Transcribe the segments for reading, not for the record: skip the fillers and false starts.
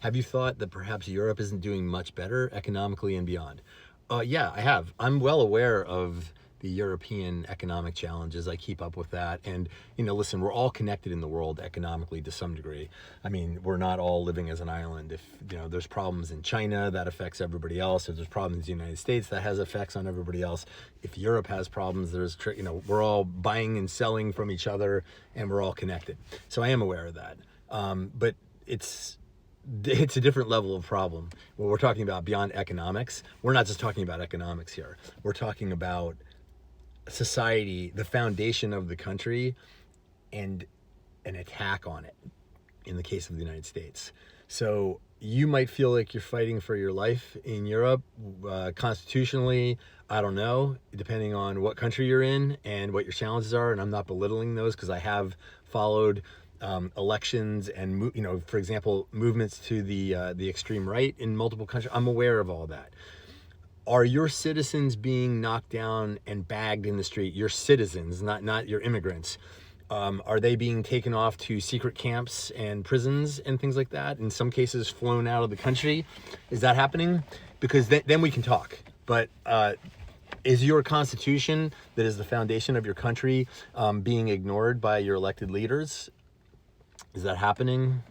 Have you thought that perhaps Europe isn't doing much better economically and beyond? Yeah, I have. I'm well aware of the European economic challenges. I keep up with that. And, listen, we're all connected in the world economically to some degree. I mean, we're not all living as an island. If, there's problems in China, that affects everybody else. If there's problems in the United States, that has effects on everybody else. If Europe has problems, we're all buying and selling from each other, and we're all connected. So I am aware of that. But it's a different level of problem. When we're talking about beyond economics, we're not just talking about economics here. We're talking about society, the foundation of the country, and an attack on it in the case of the United States. So you might feel like you're fighting for your life in Europe, constitutionally. I don't know, depending on what country you're in and what your challenges are. And I'm not belittling those because I have followed elections and, for example, movements to the extreme right in multiple countries. I'm aware of all that. Are your citizens being knocked down and bagged in the street? Your citizens, not your immigrants. Are they being taken off to secret camps and prisons and things like that? In some cases, flown out of the country. Is that happening? Because then we can talk. But is your constitution, that is the foundation of your country, being ignored by your elected leaders? Is that happening?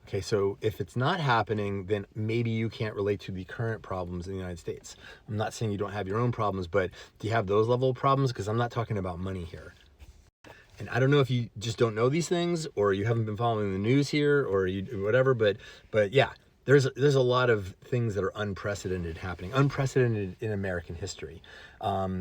Okay, so if it's not happening, then maybe you can't relate to the current problems in the United States. I'm not saying you don't have your own problems, but do you have those level of problems? Because I'm not talking about money here. And I don't know if you just don't know these things, or you haven't been following the news here, or whatever. But yeah, there's a lot of things that are unprecedented happening, unprecedented in American history,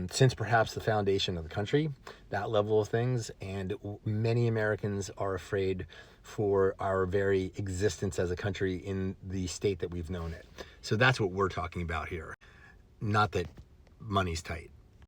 since perhaps the foundation of the country. That level of things, and many Americans are afraid for our very existence as a country in the state that we've known it. So that's what we're talking about here. Not that money's tight.